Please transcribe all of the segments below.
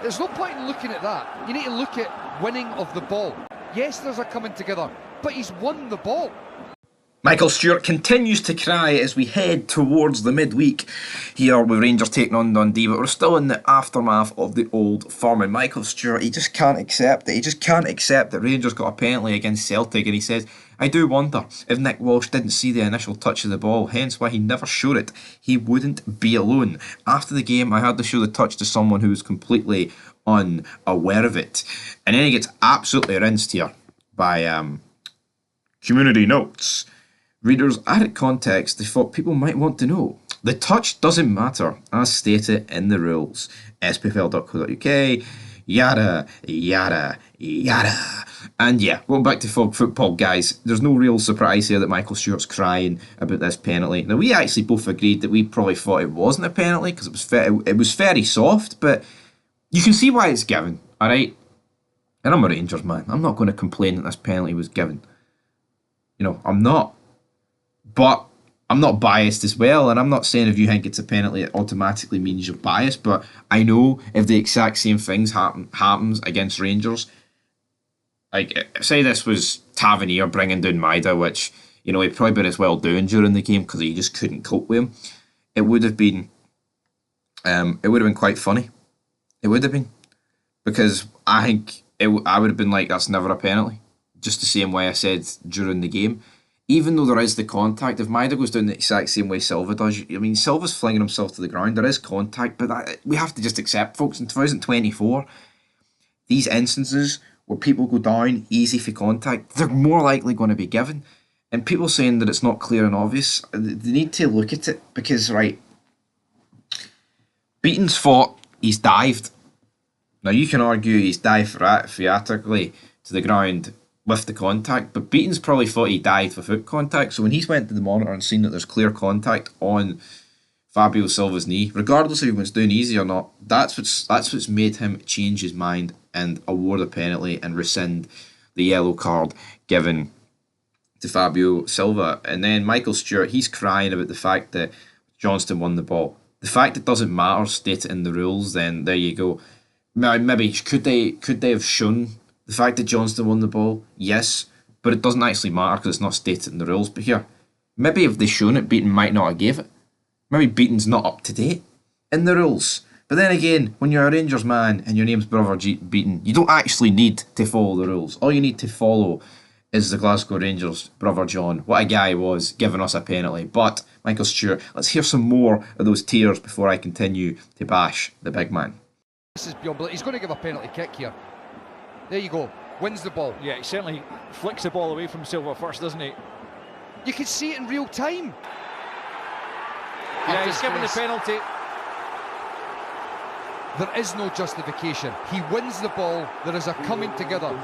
There's no point in looking at that. You need to look at winning of the ball. Yes, there's a coming together, but he's won the ball. Michael Stewart continues to cry as we head towards the midweek here with Rangers taking on Dundee, but we're still in the aftermath of the Old Firm, and Michael Stewart, he just can't accept it. He just can't accept that Rangers got a penalty against Celtic, and he says, I do wonder if Nick Walsh didn't see the initial touch of the ball, hence why he never showed it. He wouldn't be alone. After the game, I had to show the touch to someone who was completely unaware of it. And then he gets absolutely rinsed here by Community Notes. Readers, added context they thought people might want to know. The touch doesn't matter, as stated in the rules. spfl.co.uk, yada, yada, yada. And yeah, going back to football, guys, there's no real surprise here that Michael Stewart's crying about this penalty. Now, we actually both agreed that we probably thought it wasn't a penalty because it was very soft, but you can see why it's given, alright? And I'm a Rangers man. I'm not going to complain that this penalty was given. You know, I'm not. But I'm not biased as well, and I'm not saying if you think it's a penalty it automatically means you're biased, but I know if the exact same things happens against Rangers, like say this was Tavernier bringing down Maida, which, you know, he'd probably been as well doing during the game because he just couldn't cope with him, it would have been quite funny. It would have been, because I think I would have been like, that's never a penalty, just the same way I said during the game. Even though there is the contact, if Maida goes down the exact same way Silva does, I mean, Silva's flinging himself to the ground, there is contact, but we have to just accept, folks, in 2024, these instances where people go down easy for contact, they're more likely going to be given. And people saying that it's not clear and obvious, they need to look at it, because, right, Beaton's fought, he's dived. Now, you can argue he's dived theatrically to the ground with the contact, but Beaton's probably thought he dived without contact, so when he's went to the monitor and seen that there's clear contact on Fabio Silva's knee, regardless if he went down easy or not, that's what's made him change his mind and award a penalty and rescind the yellow card given to Fabio Silva. And then Michael Stewart, he's crying about the fact that Johnston won the ball. The fact it doesn't matter, stated in the rules, then there you go. Maybe could they have shown the fact that Johnston won the ball? Yes, but it doesn't actually matter because it's not stated in the rules. But here, maybe if they shown it, Beaton might not have gave it. Maybe Beaton's not up to date in the rules. But then again, when you're a Rangers man and your name's Brother Beaton, you don't actually need to follow the rules. All you need to follow is the Glasgow Rangers, Brother John. What a guy he was, giving us a penalty. But, Michael Stewart, let's hear some more of those tears before I continue to bash the big man. This is beyond belief. He's going to give a penalty kick here. There you go. Wins the ball. Yeah, he certainly flicks the ball away from Silva first, doesn't he? You can see it in real time. Yeah, he's given the penalty. There is no justification. He wins the ball. There is a coming together.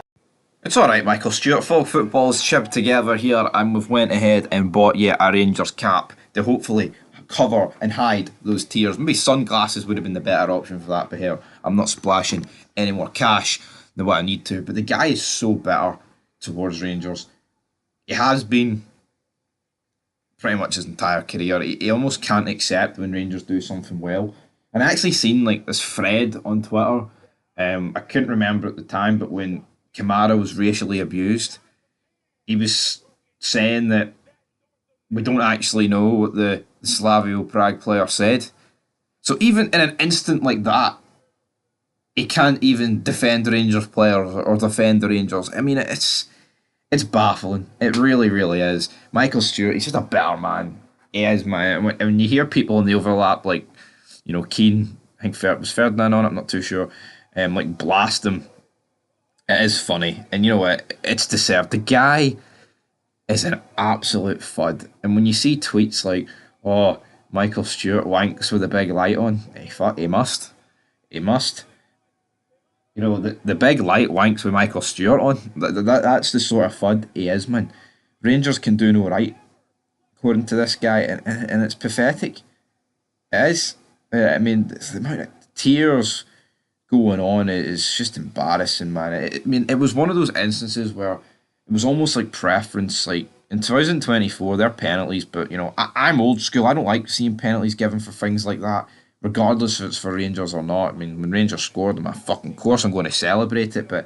It's alright, Michael Stewart. Full football's chipped together here, and we've went ahead and bought yet a Rangers cap to hopefully cover and hide those tears. Maybe sunglasses would have been the better option for that, but here, I'm not splashing any more cash than what I need to. But the guy is so bitter towards Rangers. He has been pretty much his entire career. He almost can't accept when Rangers do something well. And I actually seen like this thread on Twitter. I couldn't remember at the time, but when Kamara was racially abused, he was saying that we don't actually know what the Slavio Prague player said. So even in an instant like that, he can't even defend Rangers players or defend the Rangers. I mean, it's baffling. It really, really is. Michael Stewart, he's just a better man. He is, man. And when you hear people in the overlap, like, you know, Keane, I think was Ferdinand on it, I'm not too sure, like blast him, it is funny. And you know what? It's deserved. The guy is an absolute fud. And when you see tweets like, oh, Michael Stewart wanks with a big light on, he must. He must. You know, the big light wanks with Michael Stewart on. That's the sort of fud he is, man. Rangers can do no right, according to this guy, and it's pathetic. It is. I mean, the amount of tears going on is just embarrassing, man. It was one of those instances where it was almost like preference. Like, in 2024, they're penalties, but, you know, I'm old school. I don't like seeing penalties given for things like that, regardless if it's for Rangers or not. I mean, when Rangers scored, I'm fucking course I'm going to celebrate it, but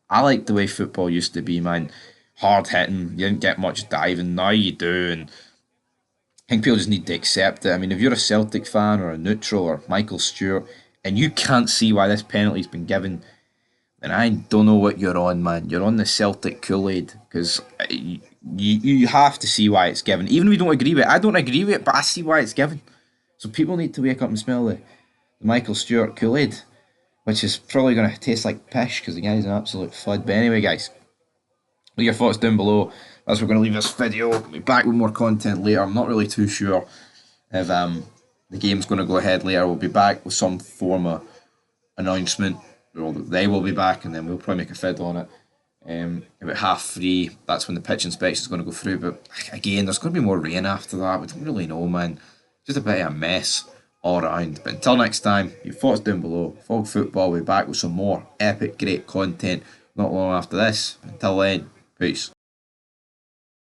I like the way football used to be, man. Hard hitting, you didn't get much diving, now you do, and I think people just need to accept it. I mean, if you're a Celtic fan or a neutral or Michael Stewart, and you can't see why this penalty's been given, then I don't know what you're on, man. You're on the Celtic Kool-Aid, because you have to see why it's given. Even if you don't agree with it, I don't agree with it, but I see why it's given. So people need to wake up and smell the Michael Stewart Kool-Aid, which is probably going to taste like pish because the guy's an absolute fud. But anyway, guys, leave your thoughts down below. As we're going to leave this video. We'll be back with more content later. I'm not really too sure if the game's going to go ahead later. We'll be back with some form of announcement. Well, they will be back, and then we'll probably make a vid on it. About 3:30, that's when the pitch inspection is going to go through. But again, there's going to be more rain after that. We don't really know, man. Just a bit of a mess all around. But until next time, your thoughts down below. Fog Football will be back with some more epic, great content not long after this. Until then, peace.